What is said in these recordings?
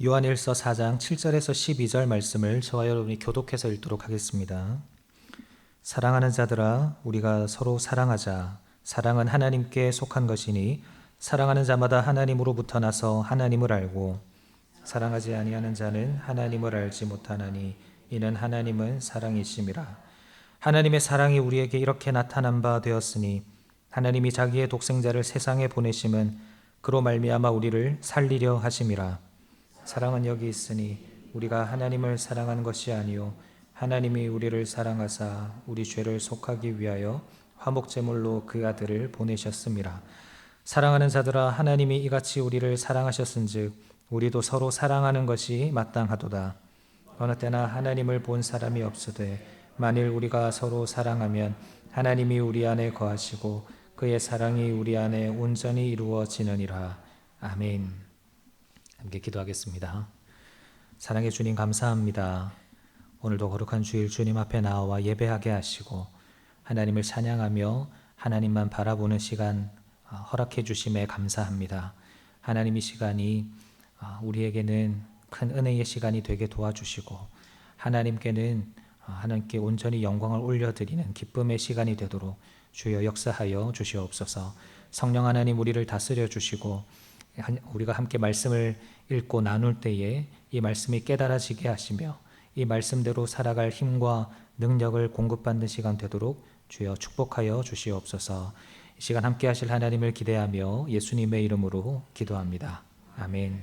요한일서 4장 7절에서 12절 말씀을 저와 여러분이 교독해서 읽도록 하겠습니다. 사랑하는 자들아, 우리가 서로 사랑하자. 사랑은 하나님께 속한 것이니 사랑하는 자마다 하나님으로부터 나서 하나님을 알고 사랑하지 아니하는 자는 하나님을 알지 못하나니 이는 하나님은 사랑이심이라. 하나님의 사랑이 우리에게 이렇게 나타난 바 되었으니 하나님이 자기의 독생자를 세상에 보내심은 그로 말미암아 우리를 살리려 하심이라. 사랑은 여기 있으니 우리가 하나님을 사랑한 것이 아니요 하나님이 우리를 사랑하사 우리 죄를 속하기 위하여 화목제물로 그 아들을 보내셨음이라. 사랑하는 자들아, 하나님이 이같이 우리를 사랑하셨은즉 우리도 서로 사랑하는 것이 마땅하도다. 어느 때나 하나님을 본 사람이 없으되 만일 우리가 서로 사랑하면 하나님이 우리 안에 거하시고 그의 사랑이 우리 안에 온전히 이루어지느니라. 아멘. 함께 기도하겠습니다. 사랑의 주님, 감사합니다. 오늘도 거룩한 주일 주님 앞에 나와 예배하게 하시고 하나님을 찬양하며 하나님만 바라보는 시간 허락해 주심에 감사합니다. 하나님, 이 시간이 우리에게는 큰 은혜의 시간이 되게 도와주시고 하나님께 온전히 영광을 올려드리는 기쁨의 시간이 되도록 주여 역사하여 주시옵소서. 성령 하나님, 우리를 다스려 주시고 우리가 함께 말씀을 읽고 나눌 때에 이 말씀이 깨달아지게 하시며 이 말씀대로 살아갈 힘과 능력을 공급받는 시간 되도록 주여 축복하여 주시옵소서. 이 시간 함께 하실 하나님을 기대하며 예수님의 이름으로 기도합니다. 아멘.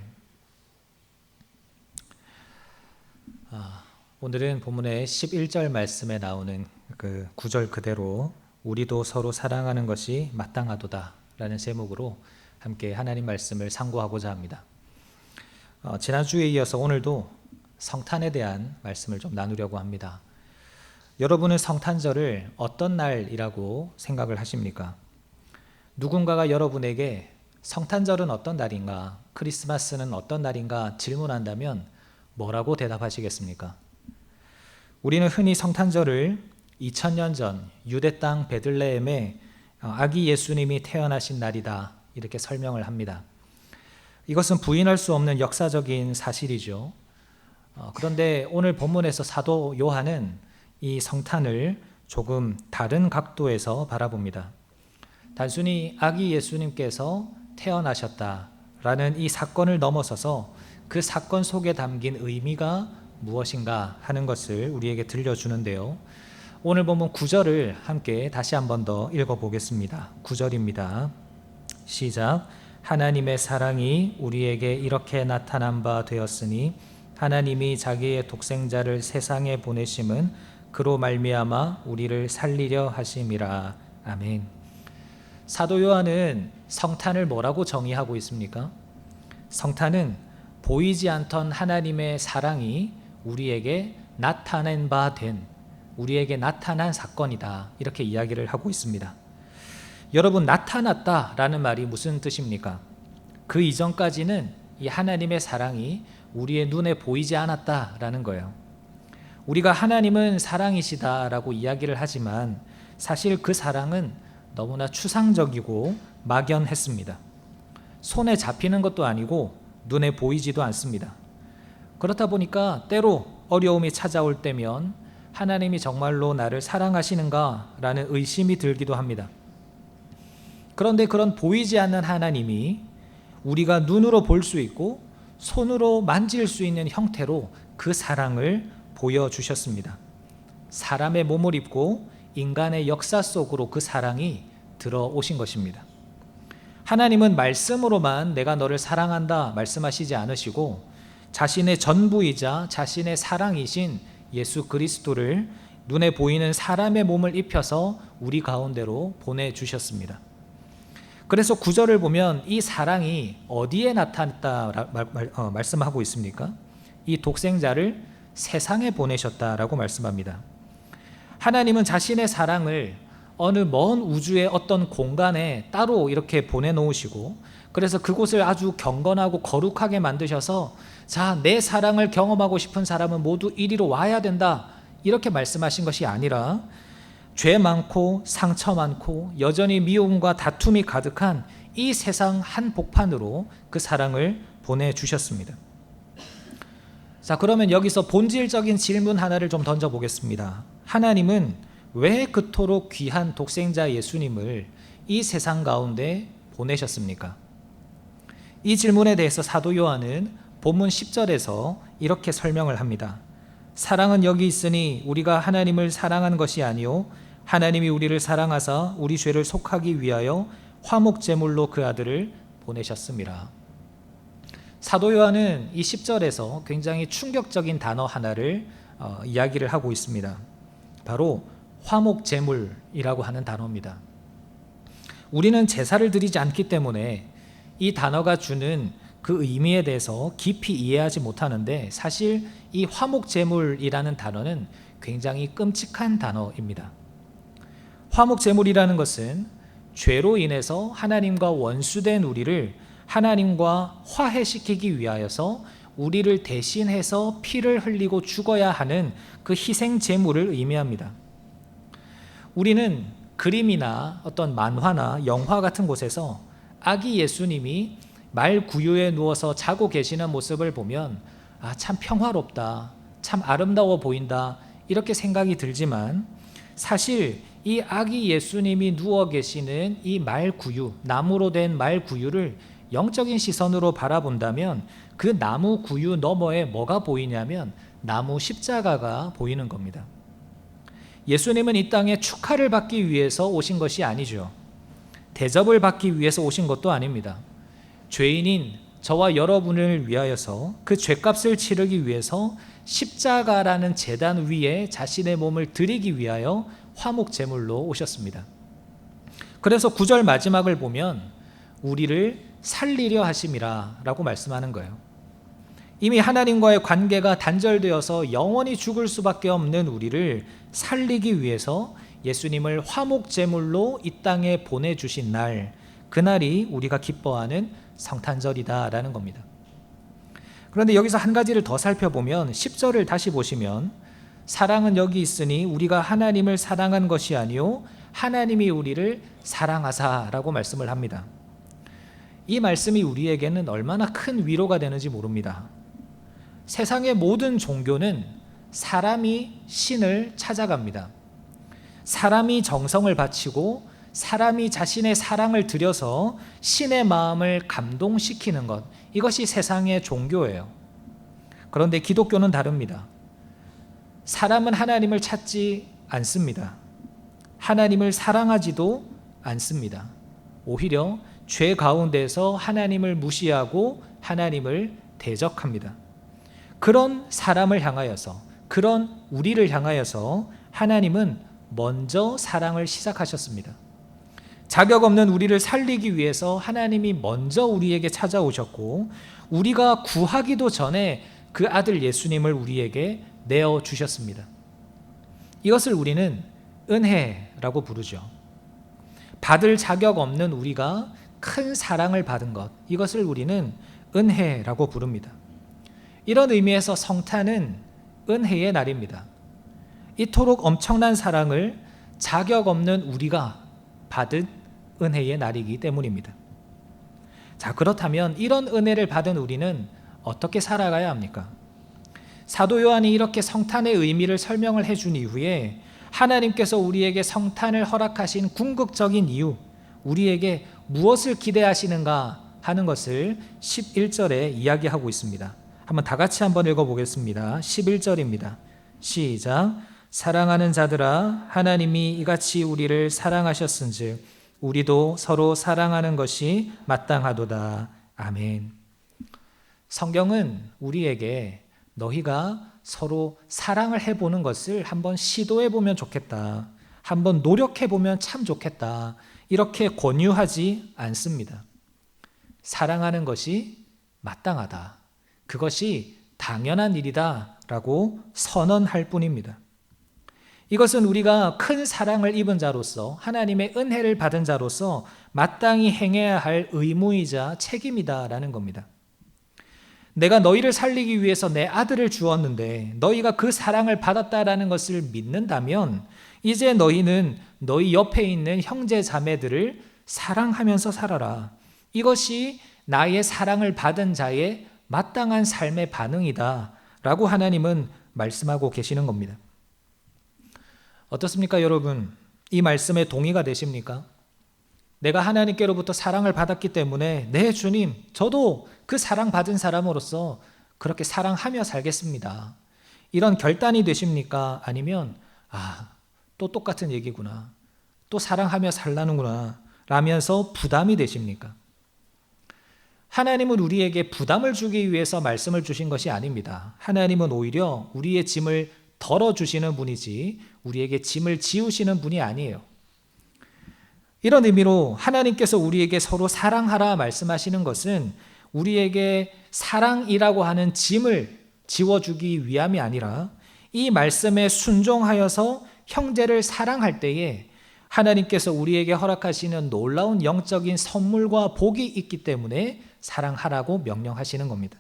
오늘은 본문의 11절 말씀에 나오는 그 구절 그대로 우리도 서로 사랑하는 것이 마땅하도다 라는 제목으로 함께 하나님 말씀을 상고하고자 합니다. 지난주에 이어서 오늘도 성탄에 대한 말씀을 좀 나누려고 합니다. 여러분은 성탄절을 어떤 날이라고 생각을 하십니까? 누군가가 여러분에게 성탄절은 어떤 날인가, 크리스마스는 어떤 날인가 질문한다면 뭐라고 대답하시겠습니까? 우리는 흔히 성탄절을 2000년 전 유대 땅 베들레헴에 아기 예수님이 태어나신 날이다 이렇게 설명을 합니다. 이것은 부인할 수 없는 역사적인 사실이죠. 그런데 오늘 본문에서 사도 요한은 이 성탄을 조금 다른 각도에서 바라봅니다. 단순히 아기 예수님께서 태어나셨다라는 이 사건을 넘어서서 그 사건 속에 담긴 의미가 무엇인가 하는 것을 우리에게 들려주는데요. 오늘 본문 9절을 함께 다시 한 번 더 읽어보겠습니다. 9절입니다. 시작. 하나님의 사랑이 우리에게 이렇게 나타난 바 되었으니 하나님이 자기의 독생자를 세상에 보내심은 그로 말미암아 우리를 살리려 하심이라. 아멘. 사도 요한은 성탄을 뭐라고 정의하고 있습니까? 성탄은 보이지 않던 하나님의 사랑이 우리에게 나타낸 바 된, 우리에게 나타난 사건이다 이렇게 이야기를 하고 있습니다. 여러분, 나타났다라는 말이 무슨 뜻입니까? 그 이전까지는 이 하나님의 사랑이 우리의 눈에 보이지 않았다라는 거예요. 우리가 하나님은 사랑이시다라고 이야기를 하지만 사실 그 사랑은 너무나 추상적이고 막연했습니다. 손에 잡히는 것도 아니고 눈에 보이지도 않습니다. 그렇다 보니까 때로 어려움이 찾아올 때면 하나님이 정말로 나를 사랑하시는가라는 의심이 들기도 합니다. 그런데 그런 보이지 않는 하나님이 우리가 눈으로 볼 수 있고 손으로 만질 수 있는 형태로 그 사랑을 보여주셨습니다. 사람의 몸을 입고 인간의 역사 속으로 그 사랑이 들어오신 것입니다. 하나님은 말씀으로만 내가 너를 사랑한다 말씀하시지 않으시고 자신의 전부이자 자신의 사랑이신 예수 그리스도를 눈에 보이는 사람의 몸을 입혀서 우리 가운데로 보내주셨습니다. 그래서 9절을 보면 이 사랑이 어디에 나타났다 말씀하고 있습니까? 이 독생자를 세상에 보내셨다라고 말씀합니다. 하나님은 자신의 사랑을 어느 먼 우주의 어떤 공간에 따로 이렇게 보내놓으시고 그래서 그곳을 아주 경건하고 거룩하게 만드셔서 자, 내 사랑을 경험하고 싶은 사람은 모두 이리로 와야 된다 이렇게 말씀하신 것이 아니라 죄 많고 상처 많고 여전히 미움과 다툼이 가득한 이 세상 한복판으로 그 사랑을 보내주셨습니다. 자, 그러면 여기서 본질적인 질문 하나를 좀 던져보겠습니다. 하나님은 왜 그토록 귀한 독생자 예수님을 이 세상 가운데 보내셨습니까? 이 질문에 대해서 사도 요한은 본문 10절에서 이렇게 설명을 합니다. 사랑은 여기 있으니 우리가 하나님을 사랑한 것이 아니요 하나님이 우리를 사랑하사 우리 죄를 속하기 위하여 화목제물로 그 아들을 보내셨습니다. 사도 요한은 이 10절에서 굉장히 충격적인 단어 하나를 이야기를 하고 있습니다. 바로 화목제물이라고 하는 단어입니다. 우리는 제사를 드리지 않기 때문에 이 단어가 주는 그 의미에 대해서 깊이 이해하지 못하는데, 사실 이 화목제물이라는 단어는 굉장히 끔찍한 단어입니다. 화목제물이라는 것은 죄로 인해서 하나님과 원수된 우리를 하나님과 화해시키기 위하여서 우리를 대신해서 피를 흘리고 죽어야 하는 그 희생제물을 의미합니다. 우리는 그림이나 어떤 만화나 영화 같은 곳에서 아기 예수님이 말 구유에 누워서 자고 계시는 모습을 보면 참 평화롭다, 참 아름다워 보인다, 이렇게 생각이 들지만, 사실 이 아기 예수님이 누워 계시는 이 말구유, 나무로 된 말구유를 영적인 시선으로 바라본다면 그 나무 구유 너머에 뭐가 보이냐면 나무 십자가가 보이는 겁니다. 예수님은 이 땅에 축하를 받기 위해서 오신 것이 아니죠. 대접을 받기 위해서 오신 것도 아닙니다. 죄인인 저와 여러분을 위하여서 그 죄값을 치르기 위해서 십자가라는 제단 위에 자신의 몸을 드리기 위하여 화목제물로 오셨습니다. 그래서 9절 마지막을 보면 우리를 살리려 하심이라 라고 말씀하는 거예요. 이미 하나님과의 관계가 단절되어서 영원히 죽을 수밖에 없는 우리를 살리기 위해서 예수님을 화목제물로 이 땅에 보내주신 날, 그날이 우리가 기뻐하는 성탄절이다라는 겁니다. 그런데 여기서 한 가지를 더 살펴보면 10절을 다시 보시면 사랑은 여기 있으니 우리가 하나님을 사랑한 것이 아니요 하나님이 우리를 사랑하사라고 말씀을 합니다. 이 말씀이 우리에게는 얼마나 큰 위로가 되는지 모릅니다. 세상의 모든 종교는 사람이 신을 찾아갑니다. 사람이 정성을 바치고 사람이 자신의 사랑을 들여서 신의 마음을 감동시키는 것, 이것이 세상의 종교예요. 그런데 기독교는 다릅니다. 사람은 하나님을 찾지 않습니다. 하나님을 사랑하지도 않습니다. 오히려 죄 가운데서 하나님을 무시하고 하나님을 대적합니다. 그런 사람을 향하여서, 그런 우리를 향하여서 하나님은 먼저 사랑을 시작하셨습니다. 자격 없는 우리를 살리기 위해서 하나님이 먼저 우리에게 찾아오셨고, 우리가 구하기도 전에 그 아들 예수님을 우리에게 내어주셨습니다. 이것을 우리는 은혜라고 부르죠. 받을 자격 없는 우리가 큰 사랑을 받은 것, 이것을 우리는 은혜라고 부릅니다. 이런 의미에서 성탄은 은혜의 날입니다. 이토록 엄청난 사랑을 자격 없는 우리가 받은 은혜의 날이기 때문입니다. 자, 그렇다면 이런 은혜를 받은 우리는 어떻게 살아가야 합니까? 사도 요한이 이렇게 성탄의 의미를 설명을 해준 이후에 하나님께서 우리에게 성탄을 허락하신 궁극적인 이유, 우리에게 무엇을 기대하시는가 하는 것을 11절에 이야기하고 있습니다. 한번 다 같이 한번 읽어보겠습니다. 11절입니다. 시작. 사랑하는 자들아, 하나님이 이같이 우리를 사랑하셨은즉 우리도 서로 사랑하는 것이 마땅하도다. 아멘. 성경은 우리에게 너희가 서로 사랑을 해보는 것을 한번 시도해보면 좋겠다, 한번 노력해보면 참 좋겠다, 이렇게 권유하지 않습니다. 사랑하는 것이 마땅하다, 그것이 당연한 일이다 라고 선언할 뿐입니다. 이것은 우리가 큰 사랑을 입은 자로서, 하나님의 은혜를 받은 자로서 마땅히 행해야 할 의무이자 책임이다라는 겁니다. 내가 너희를 살리기 위해서 내 아들을 주었는데 너희가 그 사랑을 받았다라는 것을 믿는다면 이제 너희는 너희 옆에 있는 형제 자매들을 사랑하면서 살아라. 이것이 나의 사랑을 받은 자의 마땅한 삶의 반응이다 라고 하나님은 말씀하고 계시는 겁니다. 어떻습니까, 여러분? 이 말씀에 동의가 되십니까? 내가 하나님께로부터 사랑을 받았기 때문에 네, 주님, 저도 그 사랑받은 사람으로서 그렇게 사랑하며 살겠습니다. 이런 결단이 되십니까? 아니면 또 똑같은 얘기구나. 또 사랑하며 살라는구나. 라면서 부담이 되십니까? 하나님은 우리에게 부담을 주기 위해서 말씀을 주신 것이 아닙니다. 하나님은 오히려 우리의 짐을 덜어주시는 분이지 우리에게 짐을 지우시는 분이 아니에요. 이런 의미로 하나님께서 우리에게 서로 사랑하라 말씀하시는 것은 우리에게 사랑이라고 하는 짐을 지워주기 위함이 아니라 이 말씀에 순종하여서 형제를 사랑할 때에 하나님께서 우리에게 허락하시는 놀라운 영적인 선물과 복이 있기 때문에 사랑하라고 명령하시는 겁니다.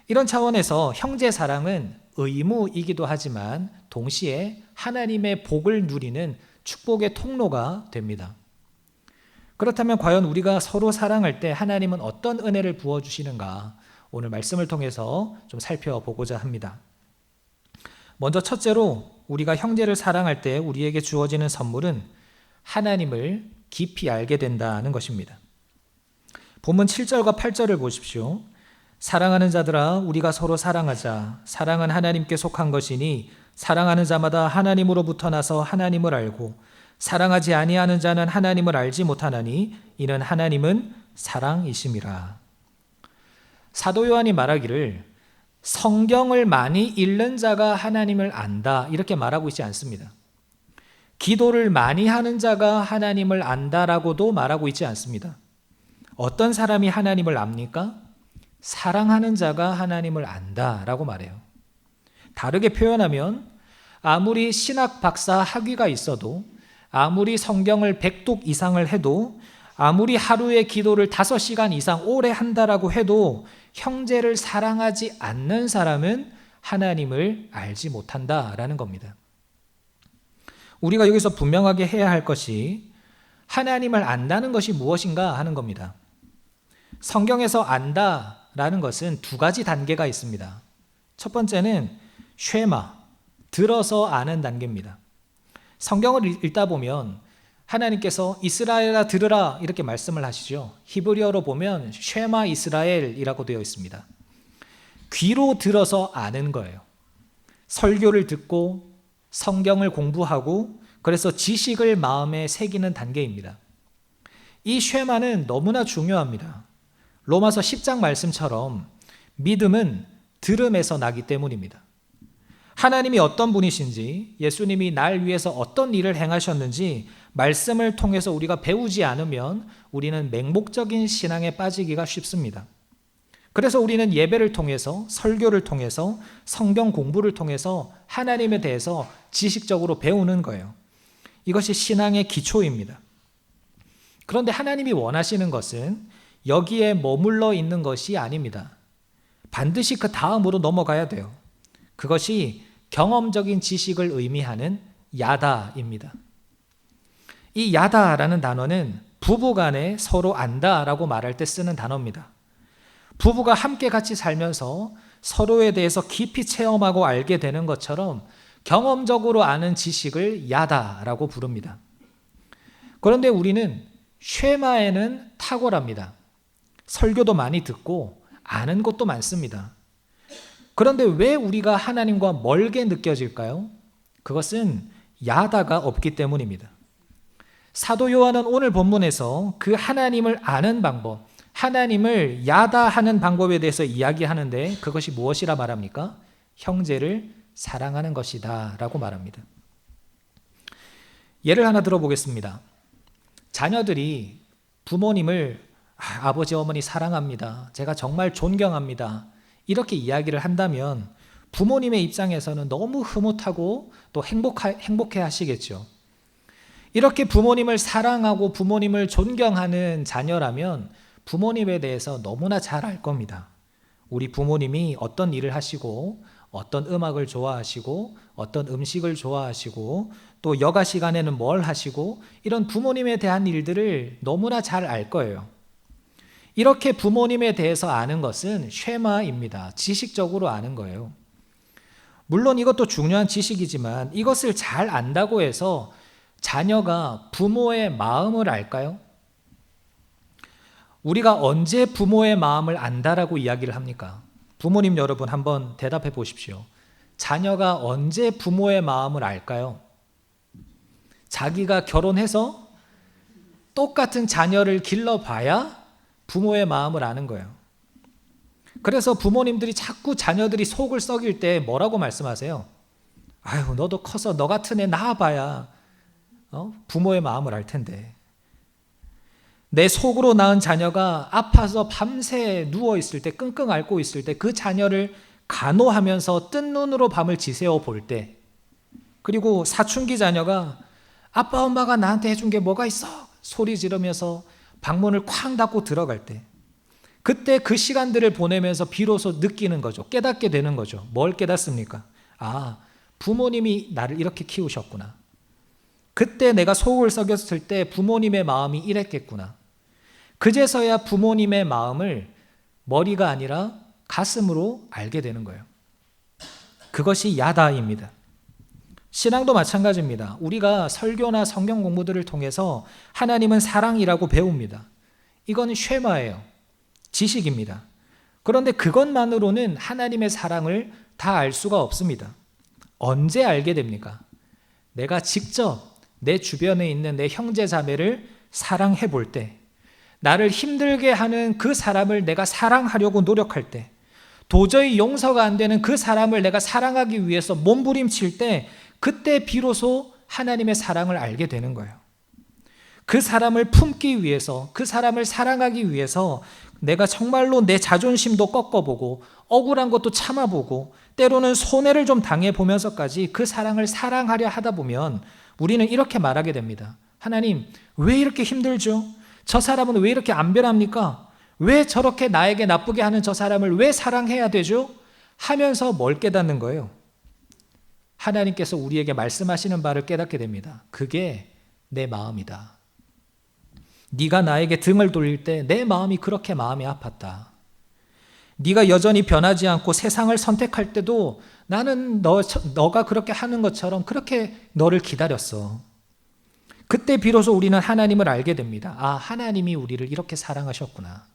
이런 차원에서 형제 사랑은 의무이기도 하지만 동시에 하나님의 복을 누리는 축복의 통로가 됩니다. 그렇다면 과연 우리가 서로 사랑할 때 하나님은 어떤 은혜를 부어주시는가? 오늘 말씀을 통해서 좀 살펴보고자 합니다. 먼저 첫째로 우리가 형제를 사랑할 때 우리에게 주어지는 선물은 하나님을 깊이 알게 된다는 것입니다. 본문 7절과 8절을 보십시오. 사랑하는 자들아 우리가 서로 사랑하자. 사랑은 하나님께 속한 것이니 사랑하는 자마다 하나님으로부터 나서 하나님을 알고 사랑하지 아니하는 자는 하나님을 알지 못하나니 이는 하나님은 사랑이심이라. 사도 요한이 말하기를 성경을 많이 읽는 자가 하나님을 안다 이렇게 말하고 있지 않습니다. 기도를 많이 하는 자가 하나님을 안다라고도 말하고 있지 않습니다. 어떤 사람이 하나님을 압니까? 사랑하는 자가 하나님을 안다라고 말해요. 다르게 표현하면 아무리 신학 박사 학위가 있어도 아무리 성경을 100독 이상을 해도 아무리 하루에 기도를 5시간 이상 오래 한다라고 해도 형제를 사랑하지 않는 사람은 하나님을 알지 못한다라는 겁니다. 우리가 여기서 분명하게 해야 할 것이 하나님을 안다는 것이 무엇인가 하는 겁니다. 성경에서 안다라는 것은 두 가지 단계가 있습니다. 첫 번째는 쉐마, 들어서 아는 단계입니다. 성경을 읽다 보면 하나님께서 이스라엘아 들으라 이렇게 말씀을 하시죠. 히브리어로 보면 쉐마 이스라엘이라고 되어 있습니다. 귀로 들어서 아는 거예요. 설교를 듣고 성경을 공부하고 그래서 지식을 마음에 새기는 단계입니다. 이 쉐마는 너무나 중요합니다. 로마서 10장 말씀처럼 믿음은 들음에서 나기 때문입니다. 하나님이 어떤 분이신지, 예수님이 날 위해서 어떤 일을 행하셨는지 말씀을 통해서 우리가 배우지 않으면 우리는 맹목적인 신앙에 빠지기가 쉽습니다. 그래서 우리는 예배를 통해서, 설교를 통해서, 성경 공부를 통해서 하나님에 대해서 지식적으로 배우는 거예요. 이것이 신앙의 기초입니다. 그런데 하나님이 원하시는 것은 여기에 머물러 있는 것이 아닙니다. 반드시 그 다음으로 넘어가야 돼요. 그것이 경험적인 지식을 의미하는 야다입니다. 이 야다라는 단어는 부부간에 서로 안다라고 말할 때 쓰는 단어입니다. 부부가 함께 같이 살면서 서로에 대해서 깊이 체험하고 알게 되는 것처럼 경험적으로 아는 지식을 야다라고 부릅니다. 그런데 우리는 쉐마에는 탁월합니다. 설교도 많이 듣고 아는 것도 많습니다. 그런데 왜 우리가 하나님과 멀게 느껴질까요? 그것은 야다가 없기 때문입니다. 사도 요한은 오늘 본문에서 그 하나님을 아는 방법, 하나님을 야다하는 방법에 대해서 이야기하는데 그것이 무엇이라 말합니까? 형제를 사랑하는 것이다 라고 말합니다. 예를 하나 들어보겠습니다. 자녀들이 부모님을 아버지 어머니 사랑합니다. 제가 정말 존경합니다. 이렇게 이야기를 한다면 부모님의 입장에서는 너무 흐뭇하고 또 행복해 하시겠죠. 이렇게 부모님을 사랑하고 부모님을 존경하는 자녀라면 부모님에 대해서 너무나 잘 알 겁니다. 우리 부모님이 어떤 일을 하시고 어떤 음악을 좋아하시고 어떤 음식을 좋아하시고 또 여가 시간에는 뭘 하시고 이런 부모님에 대한 일들을 너무나 잘 알 거예요. 이렇게 부모님에 대해서 아는 것은 쉐마입니다. 지식적으로 아는 거예요. 물론 이것도 중요한 지식이지만 이것을 잘 안다고 해서 자녀가 부모의 마음을 알까요? 우리가 언제 부모의 마음을 안다라고 이야기를 합니까? 부모님 여러분 한번 대답해 보십시오. 자녀가 언제 부모의 마음을 알까요? 자기가 결혼해서 똑같은 자녀를 길러봐야 부모의 마음을 아는 거예요. 그래서 부모님들이 자꾸 자녀들이 속을 썩일 때 뭐라고 말씀하세요? 아유, 너도 커서 너 같은 애 낳아봐야 부모의 마음을 알 텐데. 내 속으로 낳은 자녀가 아파서 밤새 누워있을 때, 끙끙 앓고 있을 때 그 자녀를 간호하면서 뜬 눈으로 밤을 지새워 볼 때, 그리고 사춘기 자녀가 아빠 엄마가 나한테 해준 게 뭐가 있어? 소리 지르면서 방문을 쾅 닫고 들어갈 때, 그때 그 시간들을 보내면서 비로소 느끼는 거죠. 깨닫게 되는 거죠. 뭘 깨닫습니까? 아, 부모님이 나를 이렇게 키우셨구나. 그때 내가 속을 썩였을 때 부모님의 마음이 이랬겠구나. 그제서야 부모님의 마음을 머리가 아니라 가슴으로 알게 되는 거예요. 그것이 야다입니다. 신앙도 마찬가지입니다. 우리가 설교나 성경 공부들을 통해서 하나님은 사랑이라고 배웁니다. 이건 쉐마예요. 지식입니다. 그런데 그것만으로는 하나님의 사랑을 다 알 수가 없습니다. 언제 알게 됩니까? 내가 직접 내 주변에 있는 내 형제 자매를 사랑해 볼 때, 나를 힘들게 하는 그 사람을 내가 사랑하려고 노력할 때, 도저히 용서가 안 되는 그 사람을 내가 사랑하기 위해서 몸부림칠 때, 그때 비로소 하나님의 사랑을 알게 되는 거예요. 그 사람을 품기 위해서, 그 사람을 사랑하기 위해서 내가 정말로 내 자존심도 꺾어보고 억울한 것도 참아보고 때로는 손해를 좀 당해보면서까지 그 사랑을 사랑하려 하다 보면 우리는 이렇게 말하게 됩니다. 하나님, 왜 이렇게 힘들죠? 저 사람은 왜 이렇게 안 변합니까? 왜 저렇게 나에게 나쁘게 하는 저 사람을 왜 사랑해야 되죠? 하면서 뭘 깨닫는 거예요? 하나님께서 우리에게 말씀하시는 바를 깨닫게 됩니다. 그게 내 마음이다. 네가 나에게 등을 돌릴 때 내 마음이 그렇게 마음이 아팠다. 네가 여전히 변하지 않고 세상을 선택할 때도 나는 너가 그렇게 하는 것처럼 그렇게 너를 기다렸어. 그때 비로소 우리는 하나님을 알게 됩니다. 아, 하나님이 우리를 이렇게 사랑하셨구나.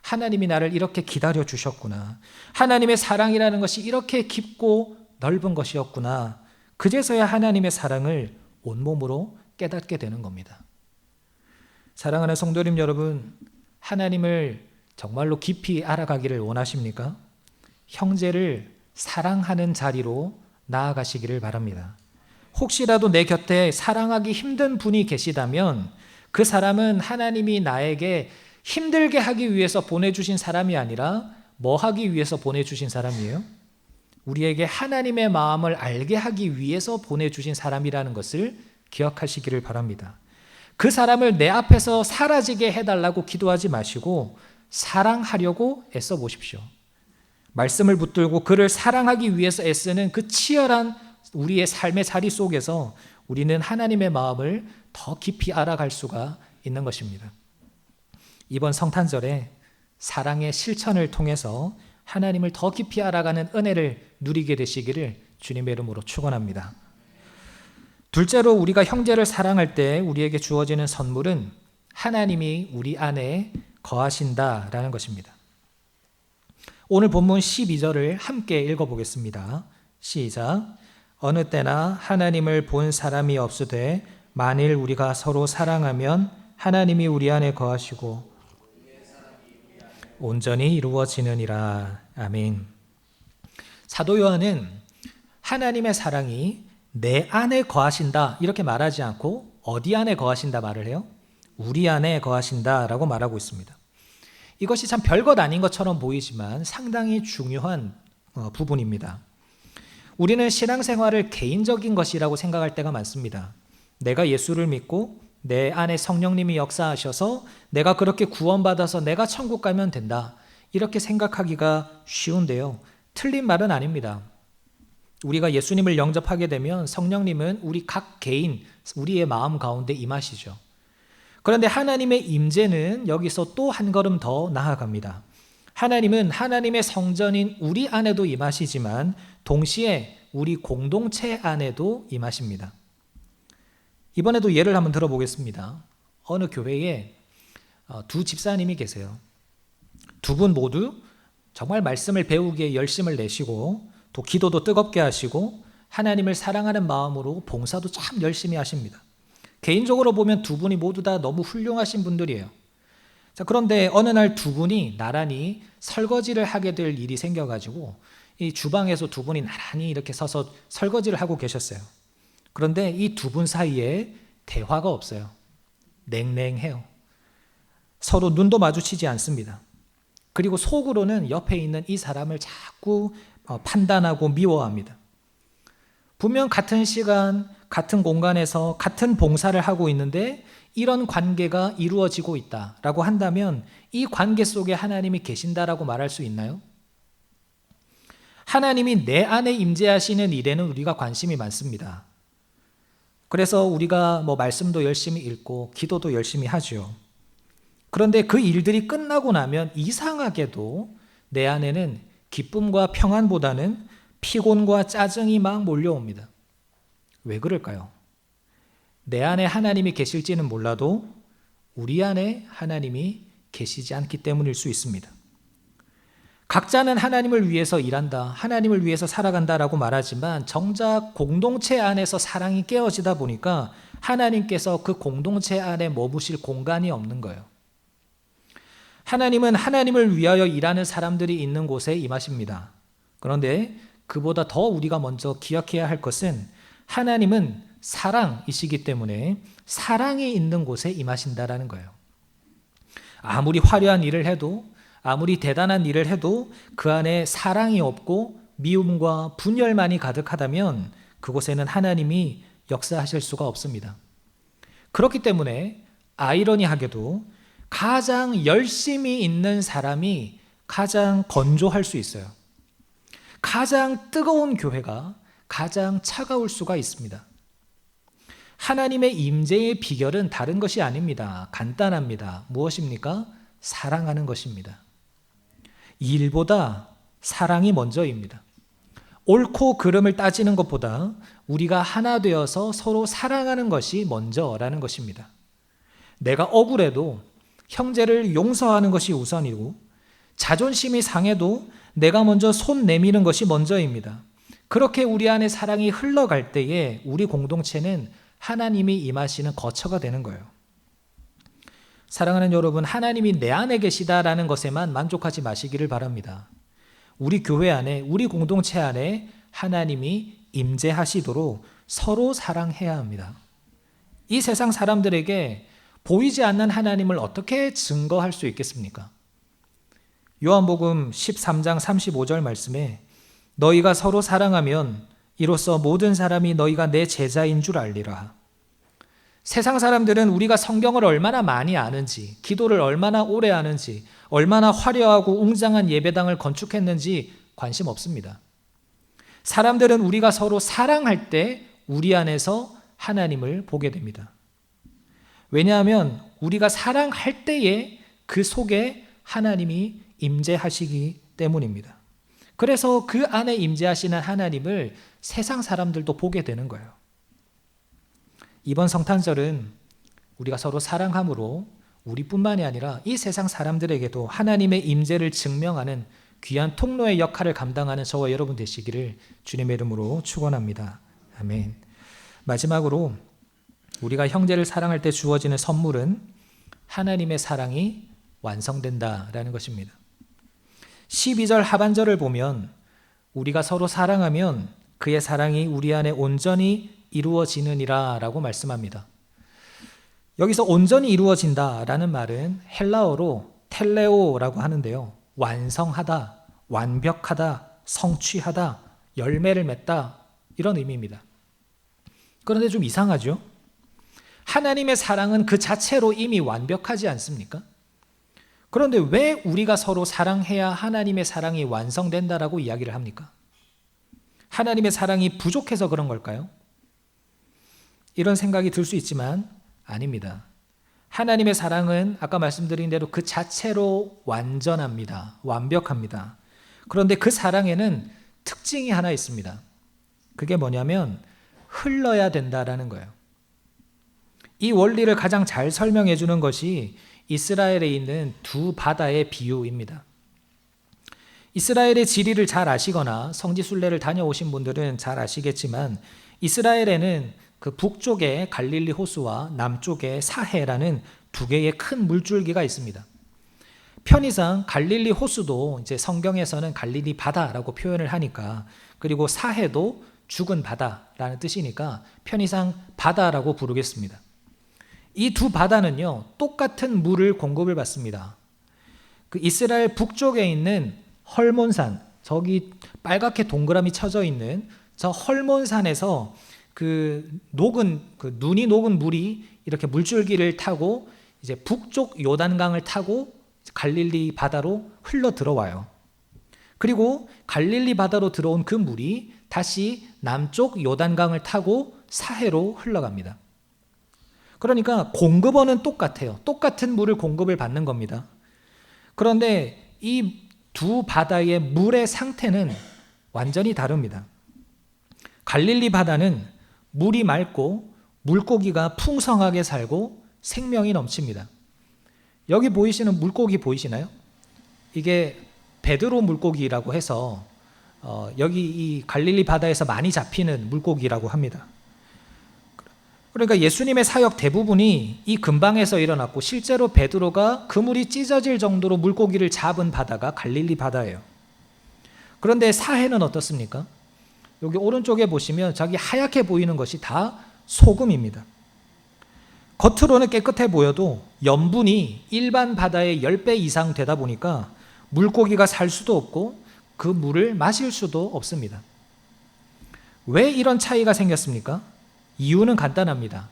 하나님이 나를 이렇게 기다려 주셨구나. 하나님의 사랑이라는 것이 이렇게 깊고 넓은 것이었구나. 그제서야 하나님의 사랑을 온몸으로 깨닫게 되는 겁니다. 사랑하는 성도님 여러분, 하나님을 정말로 깊이 알아가기를 원하십니까? 형제를 사랑하는 자리로 나아가시기를 바랍니다. 혹시라도 내 곁에 사랑하기 힘든 분이 계시다면 그 사람은 하나님이 나에게 힘들게 하기 위해서 보내주신 사람이 아니라 뭐 하기 위해서 보내주신 사람이에요? 우리에게 하나님의 마음을 알게 하기 위해서 보내주신 사람이라는 것을 기억하시기를 바랍니다. 그 사람을 내 앞에서 사라지게 해달라고 기도하지 마시고 사랑하려고 애써 보십시오. 말씀을 붙들고 그를 사랑하기 위해서 애쓰는 그 치열한 우리의 삶의 자리 속에서 우리는 하나님의 마음을 더 깊이 알아갈 수가 있는 것입니다. 이번 성탄절에 사랑의 실천을 통해서 하나님을 더 깊이 알아가는 은혜를 누리게 되시기를 주님의 이름으로 축원합니다. 둘째로 우리가 형제를 사랑할 때 우리에게 주어지는 선물은 하나님이 우리 안에 거하신다라는 것입니다. 오늘 본문 12절을 함께 읽어보겠습니다. 시작. 어느 때나 하나님을 본 사람이 없으되 만일 우리가 서로 사랑하면 하나님이 우리 안에 거하시고 온전히 이루어지느니라. 아멘. 사도 요한은 하나님의 사랑이 내 안에 거하신다 이렇게 말하지 않고 어디 안에 거하신다 말을 해요? 우리 안에 거하신다라고 말하고 있습니다. 이것이 참 별것 아닌 것처럼 보이지만 상당히 중요한 부분입니다. 우리는 신앙생활을 개인적인 것이라고 생각할 때가 많습니다. 내가 예수를 믿고 내 안에 성령님이 역사하셔서 내가 그렇게 구원받아서 내가 천국 가면 된다. 이렇게 생각하기가 쉬운데요. 틀린 말은 아닙니다. 우리가 예수님을 영접하게 되면 성령님은 우리 각 개인, 우리의 마음 가운데 임하시죠. 그런데 하나님의 임재는 여기서 또 한 걸음 더 나아갑니다. 하나님은 하나님의 성전인 우리 안에도 임하시지만 동시에 우리 공동체 안에도 임하십니다. 이번에도 예를 한번 들어보겠습니다. 어느 교회에 두 집사님이 계세요. 두 분 모두 정말 말씀을 배우기에 열심을 내시고 또 기도도 뜨겁게 하시고 하나님을 사랑하는 마음으로 봉사도 참 열심히 하십니다. 개인적으로 보면 두 분이 모두 다 너무 훌륭하신 분들이에요. 자, 그런데 어느 날 두 분이 나란히 설거지를 하게 될 일이 생겨가지고 이 주방에서 두 분이 나란히 이렇게 서서 설거지를 하고 계셨어요. 그런데 이 두 분 사이에 대화가 없어요. 냉랭해요. 서로 눈도 마주치지 않습니다. 그리고 속으로는 옆에 있는 이 사람을 자꾸 판단하고 미워합니다. 분명 같은 시간, 같은 공간에서 같은 봉사를 하고 있는데 이런 관계가 이루어지고 있다라고 한다면 이 관계 속에 하나님이 계신다라고 말할 수 있나요? 하나님이 내 안에 임재하시는 일에는 우리가 관심이 많습니다. 그래서 우리가 말씀도 열심히 읽고 기도도 열심히 하죠. 그런데 그 일들이 끝나고 나면 이상하게도 내 안에는 기쁨과 평안보다는 피곤과 짜증이 막 몰려옵니다. 왜 그럴까요? 내 안에 하나님이 계실지는 몰라도 우리 안에 하나님이 계시지 않기 때문일 수 있습니다. 각자는 하나님을 위해서 일한다, 하나님을 위해서 살아간다라고 말하지만 정작 공동체 안에서 사랑이 깨어지다 보니까 하나님께서 그 공동체 안에 머무실 공간이 없는 거예요. 하나님은 하나님을 위하여 일하는 사람들이 있는 곳에 임하십니다. 그런데 그보다 더 우리가 먼저 기억해야 할 것은 하나님은 사랑이시기 때문에 사랑이 있는 곳에 임하신다라는 거예요. 아무리 화려한 일을 해도 아무리 대단한 일을 해도 그 안에 사랑이 없고 미움과 분열만이 가득하다면 그곳에는 하나님이 역사하실 수가 없습니다. 그렇기 때문에 아이러니하게도 가장 열심히 있는 사람이 가장 건조할 수 있어요. 가장 뜨거운 교회가 가장 차가울 수가 있습니다. 하나님의 임재의 비결은 다른 것이 아닙니다. 간단합니다. 무엇입니까? 사랑하는 것입니다. 일보다 사랑이 먼저입니다. 옳고 그름을 따지는 것보다 우리가 하나 되어서 서로 사랑하는 것이 먼저라는 것입니다. 내가 억울해도 형제를 용서하는 것이 우선이고 자존심이 상해도 내가 먼저 손 내미는 것이 먼저입니다. 그렇게 우리 안에 사랑이 흘러갈 때에 우리 공동체는 하나님이 임하시는 거처가 되는 거예요. 사랑하는 여러분, 하나님이 내 안에 계시다라는 것에만 만족하지 마시기를 바랍니다. 우리 교회 안에, 우리 공동체 안에 하나님이 임재하시도록 서로 사랑해야 합니다. 이 세상 사람들에게 보이지 않는 하나님을 어떻게 증거할 수 있겠습니까? 요한복음 13장 35절 말씀에 너희가 서로 사랑하면 이로써 모든 사람이 너희가 내 제자인 줄 알리라. 세상 사람들은 우리가 성경을 얼마나 많이 아는지, 기도를 얼마나 오래 하는지, 얼마나 화려하고 웅장한 예배당을 건축했는지 관심 없습니다. 사람들은 우리가 서로 사랑할 때 우리 안에서 하나님을 보게 됩니다. 왜냐하면 우리가 사랑할 때에 그 속에 하나님이 임재하시기 때문입니다. 그래서 그 안에 임재하시는 하나님을 세상 사람들도 보게 되는 거예요. 이번 성탄절은 우리가 서로 사랑함으로 우리뿐만이 아니라 이 세상 사람들에게도 하나님의 임재를 증명하는 귀한 통로의 역할을 감당하는 저와 여러분 되시기를 주님의 이름으로 축원합니다. 아멘. 마지막으로 우리가 형제를 사랑할 때 주어지는 선물은 하나님의 사랑이 완성된다라는 것입니다. 12절 하반절을 보면 우리가 서로 사랑하면 그의 사랑이 우리 안에 온전히 이루어지느니라 라고 말씀합니다. 여기서 온전히 이루어진다라는 말은 헬라어로 텔레오라고 하는데요. 완성하다, 완벽하다, 성취하다, 열매를 맺다 이런 의미입니다. 그런데 좀 이상하죠? 하나님의 사랑은 그 자체로 이미 완벽하지 않습니까? 그런데 왜 우리가 서로 사랑해야 하나님의 사랑이 완성된다라고 이야기를 합니까? 하나님의 사랑이 부족해서 그런 걸까요? 이런 생각이 들 수 있지만 아닙니다. 하나님의 사랑은 아까 말씀드린 대로 그 자체로 완전합니다. 완벽합니다. 그런데 그 사랑에는 특징이 하나 있습니다. 그게 뭐냐면 흘러야 된다라는 거예요. 이 원리를 가장 잘 설명해 주는 것이 이스라엘에 있는 두 바다의 비유입니다. 이스라엘의 지리를 잘 아시거나 성지순례를 다녀오신 분들은 잘 아시겠지만 이스라엘에는 그 북쪽에 갈릴리 호수와 남쪽에 사해라는 두 개의 큰 물줄기가 있습니다. 편의상 갈릴리 호수도 이제 성경에서는 갈릴리 바다라고 표현을 하니까, 그리고 사해도 죽은 바다라는 뜻이니까 편의상 바다라고 부르겠습니다. 이 두 바다는요, 똑같은 물을 공급을 받습니다. 그 이스라엘 북쪽에 있는 헐몬산, 저기 빨갛게 동그라미 쳐져 있는 저 헐몬산에서 눈이 녹은 물이 이렇게 물줄기를 타고 이제 북쪽 요단강을 타고 갈릴리 바다로 흘러 들어와요. 그리고 갈릴리 바다로 들어온 그 물이 다시 남쪽 요단강을 타고 사해로 흘러갑니다. 그러니까 공급원은 똑같아요. 똑같은 물을 공급을 받는 겁니다. 그런데 이 두 바다의 물의 상태는 완전히 다릅니다. 갈릴리 바다는 물이 맑고 물고기가 풍성하게 살고 생명이 넘칩니다. 여기 보이시는 물고기 보이시나요? 이게 베드로 물고기라고 해서 여기 이 갈릴리 바다에서 많이 잡히는 물고기라고 합니다. 그러니까 예수님의 사역 대부분이 이 근방에서 일어났고, 실제로 베드로가 그물이 찢어질 정도로 물고기를 잡은 바다가 갈릴리 바다예요. 그런데 사해는 어떻습니까? 여기 오른쪽에 보시면 저기 하얗게 보이는 것이 다 소금입니다. 겉으로는 깨끗해 보여도 염분이 일반 바다의 10배 이상 되다 보니까 물고기가 살 수도 없고 그 물을 마실 수도 없습니다. 왜 이런 차이가 생겼습니까? 이유는 간단합니다.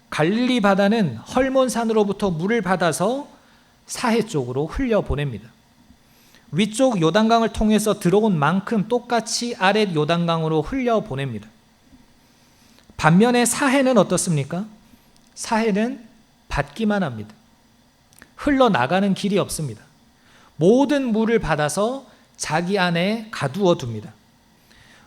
갈릴리 바다는 헐몬산으로부터 물을 받아서 사해 쪽으로 흘려보냅니다. 위쪽 요단강을 통해서 들어온 만큼 똑같이 아랫 요단강으로 흘려보냅니다. 반면에 사해는 어떻습니까? 사해는 받기만 합니다. 흘러나가는 길이 없습니다. 모든 물을 받아서 자기 안에 가두어 둡니다.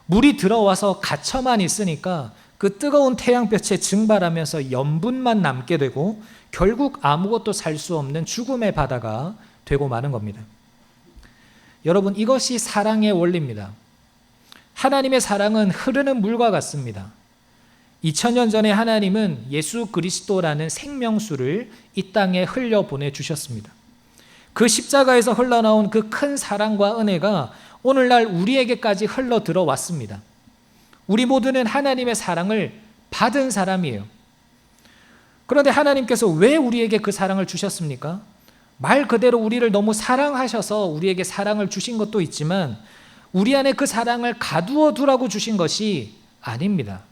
물이 들어와서 갇혀만 있으니까 그 뜨거운 태양볕에 증발하면서 염분만 남게 되고 결국 아무것도 살 수 없는 죽음의 바다가 되고 마는 겁니다. 여러분, 이것이 사랑의 원리입니다. 하나님의 사랑은 흐르는 물과 같습니다. 2000년 전에 하나님은 예수 그리스도라는 생명수를 이 땅에 흘려보내 주셨습니다. 그 십자가에서 흘러나온 그 큰 사랑과 은혜가 오늘날 우리에게까지 흘러 들어왔습니다. 우리 모두는 하나님의 사랑을 받은 사람이에요. 그런데 하나님께서 왜 우리에게 그 사랑을 주셨습니까? 말 그대로 우리를 너무 사랑하셔서 우리에게 사랑을 주신 것도 있지만 우리 안에 그 사랑을 가두어 두라고 주신 것이 아닙니다.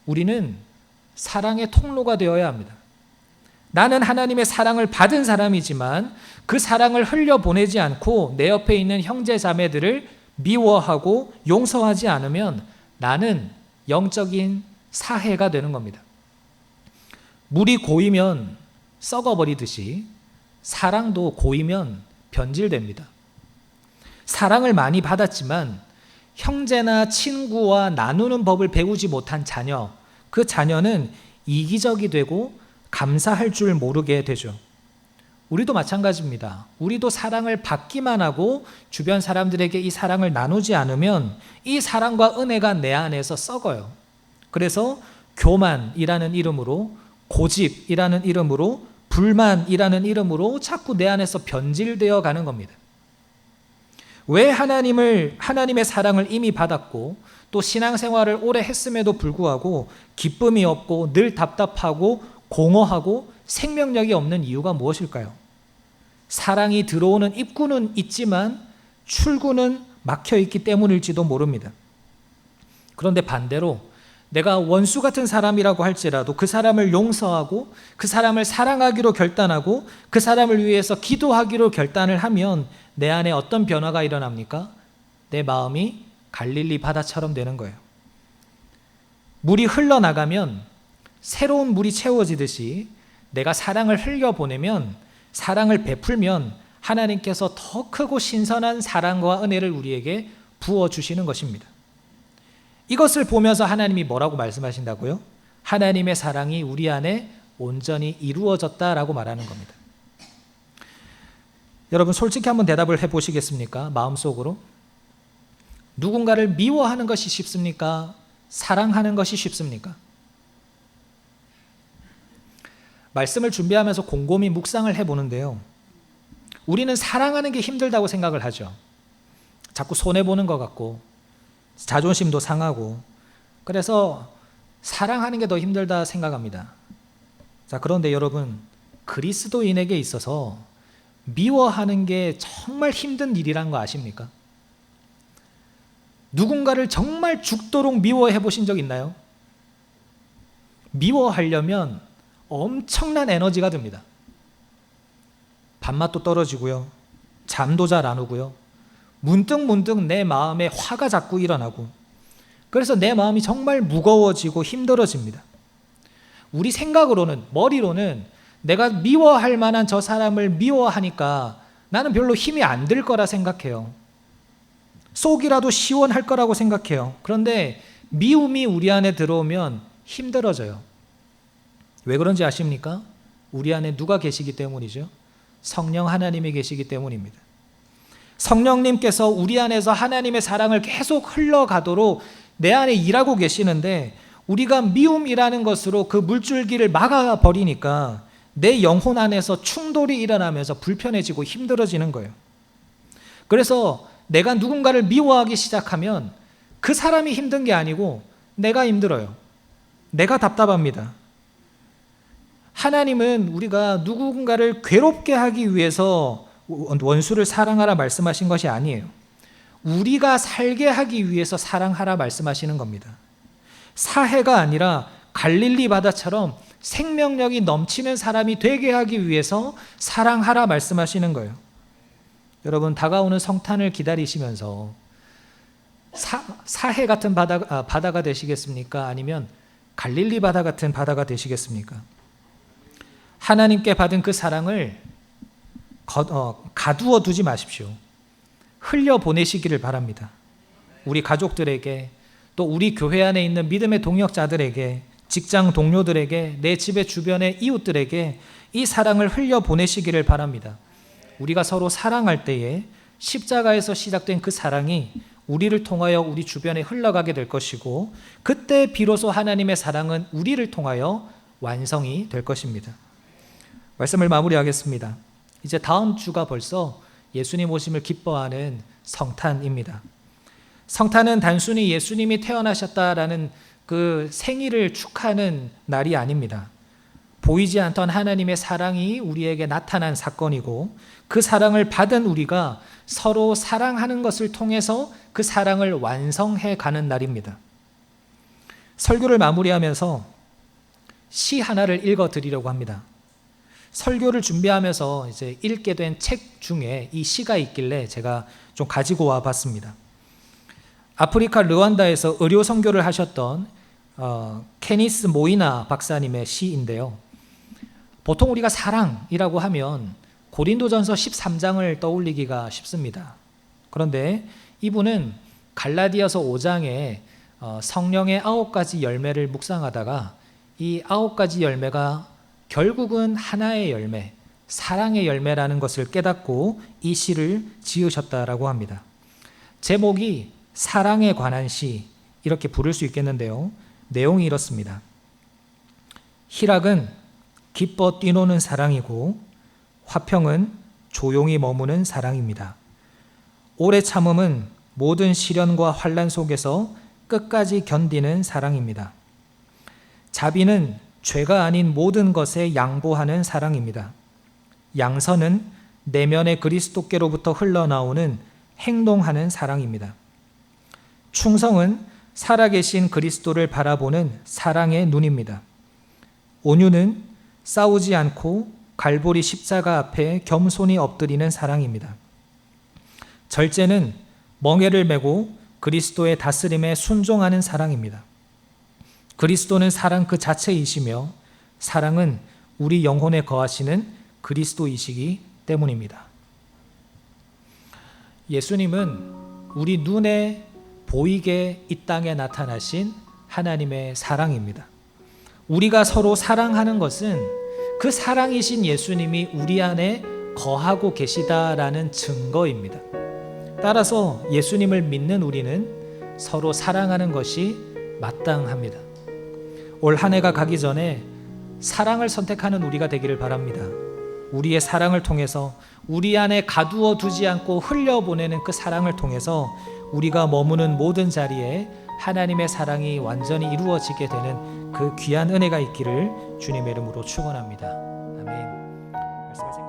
우리는 사랑의 통로가 되어야 합니다. 나는 하나님의 사랑을 받은 사람이지만 그 사랑을 흘려보내지 않고 내 옆에 있는 형제 자매들을 미워하고 용서하지 않으면 나는 영적인 사해가 되는 겁니다. 물이 고이면 썩어버리듯이 사랑도 고이면 변질됩니다. 사랑을 많이 받았지만 형제나 친구와 나누는 법을 배우지 못한 자녀, 그 자녀는 이기적이 되고 감사할 줄 모르게 되죠. 우리도 마찬가지입니다. 우리도 사랑을 받기만 하고 주변 사람들에게 이 사랑을 나누지 않으면 이 사랑과 은혜가 내 안에서 썩어요. 그래서 교만이라는 이름으로, 고집이라는 이름으로, 불만이라는 이름으로 자꾸 내 안에서 변질되어 가는 겁니다. 왜 하나님의 사랑을 이미 받았고 또 신앙생활을 오래 했음에도 불구하고 기쁨이 없고 늘 답답하고 공허하고 생명력이 없는 이유가 무엇일까요? 사랑이 들어오는 입구는 있지만 출구는 막혀 있기 때문일지도 모릅니다. 그런데 반대로 내가 원수 같은 사람이라고 할지라도 그 사람을 용서하고 그 사람을 사랑하기로 결단하고 그 사람을 위해서 기도하기로 결단을 하면 내 안에 어떤 변화가 일어납니까? 내 마음이 갈릴리 바다처럼 되는 거예요. 물이 흘러나가면 새로운 물이 채워지듯이 내가 사랑을 흘려보내면, 사랑을 베풀면 하나님께서 더 크고 신선한 사랑과 은혜를 우리에게 부어주시는 것입니다. 이것을 보면서 하나님이 뭐라고 말씀하신다고요? 하나님의 사랑이 우리 안에 온전히 이루어졌다라고 말하는 겁니다. 여러분 솔직히 한번 대답을 해보시겠습니까? 마음속으로. 누군가를 미워하는 것이 쉽습니까? 사랑하는 것이 쉽습니까? 말씀을 준비하면서 곰곰이 묵상을 해보는데요, 우리는 사랑하는 게 힘들다고 생각을 하죠. 자꾸 손해보는 것 같고 자존심도 상하고, 그래서 사랑하는 게 더 힘들다 생각합니다. 자, 그런데 여러분, 그리스도인에게 있어서 미워하는 게 정말 힘든 일이란 거 아십니까? 누군가를 정말 죽도록 미워해 보신 적 있나요? 미워하려면 엄청난 에너지가 듭니다. 밥맛도 떨어지고요, 잠도 잘 안 오고요, 문득문득 내 마음에 화가 자꾸 일어나고, 그래서 내 마음이 정말 무거워지고 힘들어집니다. 우리 생각으로는, 머리로는 내가 미워할 만한 저 사람을 미워하니까 나는 별로 힘이 안 들 거라 생각해요. 속이라도 시원할 거라고 생각해요. 그런데 미움이 우리 안에 들어오면 힘들어져요. 왜 그런지 아십니까? 우리 안에 누가 계시기 때문이죠? 성령 하나님이 계시기 때문입니다. 성령님께서 우리 안에서 하나님의 사랑을 계속 흘러가도록 내 안에 일하고 계시는데, 우리가 미움이라는 것으로 그 물줄기를 막아버리니까 내 영혼 안에서 충돌이 일어나면서 불편해지고 힘들어지는 거예요. 그래서 내가 누군가를 미워하기 시작하면 그 사람이 힘든 게 아니고 내가 힘들어요. 내가 답답합니다. 하나님은 우리가 누군가를 괴롭게 하기 위해서 원수를 사랑하라 말씀하신 것이 아니에요. 우리가 살게 하기 위해서 사랑하라 말씀하시는 겁니다. 사해가 아니라 갈릴리 바다처럼 생명력이 넘치는 사람이 되게 하기 위해서 사랑하라 말씀하시는 거예요. 여러분, 다가오는 성탄을 기다리시면서 사해 같은 바다가 되시겠습니까? 아니면 갈릴리 바다 같은 바다가 되시겠습니까? 하나님께 받은 그 사랑을 가두어 두지 마십시오. 흘려보내시기를 바랍니다. 우리 가족들에게, 또 우리 교회 안에 있는 믿음의 동역자들에게, 직장 동료들에게, 내 집의 주변의 이웃들에게 이 사랑을 흘려보내시기를 바랍니다. 우리가 서로 사랑할 때에 십자가에서 시작된 그 사랑이 우리를 통하여 우리 주변에 흘러가게 될 것이고, 그때 비로소 하나님의 사랑은 우리를 통하여 완성이 될 것입니다. 말씀을 마무리하겠습니다. 이제 다음 주가 벌써 예수님 오심을 기뻐하는 성탄입니다. 성탄은 단순히 예수님이 태어나셨다라는 그 생일을 축하하는 날이 아닙니다. 보이지 않던 하나님의 사랑이 우리에게 나타난 사건이고, 그 사랑을 받은 우리가 서로 사랑하는 것을 통해서 그 사랑을 완성해 가는 날입니다. 설교를 마무리하면서 시 하나를 읽어 드리려고 합니다. 설교를 준비하면서 이제 읽게 된 책 중에 이 시가 있길래 제가 좀 가지고 와 봤습니다. 아프리카 르완다에서 의료 선교를 하셨던 케니스 모이나 박사님의 시인데요. 보통 우리가 사랑이라고 하면 고린도전서 13장을 떠올리기가 쉽습니다. 그런데 이분은 갈라디아서 5장에 성령의 9가지 열매를 묵상하다가 이 9가지 열매가 결국은 하나의 열매, 사랑의 열매라는 것을 깨닫고 이 시를 지으셨다라고 합니다. 제목이 사랑에 관한 시, 이렇게 부를 수 있겠는데요. 내용이 이렇습니다. 희락은 기뻐 뛰노는 사랑이고 화평은 조용히 머무는 사랑입니다. 오래 참음은 모든 시련과 환난 속에서 끝까지 견디는 사랑입니다. 자비는 죄가 아닌 모든 것에 양보하는 사랑입니다. 양선은 내면의 그리스도께로부터 흘러나오는 행동하는 사랑입니다. 충성은 살아계신 그리스도를 바라보는 사랑의 눈입니다. 온유는 싸우지 않고 갈보리 십자가 앞에 겸손히 엎드리는 사랑입니다. 절제는 멍에를 메고 그리스도의 다스림에 순종하는 사랑입니다. 그리스도는 사랑 그 자체이시며 사랑은 우리 영혼에 거하시는 그리스도이시기 때문입니다. 예수님은 우리 눈에 보이게 이 땅에 나타나신 하나님의 사랑입니다. 우리가 서로 사랑하는 것은 그 사랑이신 예수님이 우리 안에 거하고 계시다라는 증거입니다. 따라서 예수님을 믿는 우리는 서로 사랑하는 것이 마땅합니다. 올 한 해가 가기 전에 사랑을 선택하는 우리가 되기를 바랍니다. 우리의 사랑을 통해서 우리 안에 가두어 두지 않고 흘려보내는 그 사랑을 통해서 우리가 머무는 모든 자리에 하나님의 사랑이 완전히 이루어지게 되는 그 귀한 은혜가 있기를 주님의 이름으로 축원합니다. 아멘. 말씀하세요.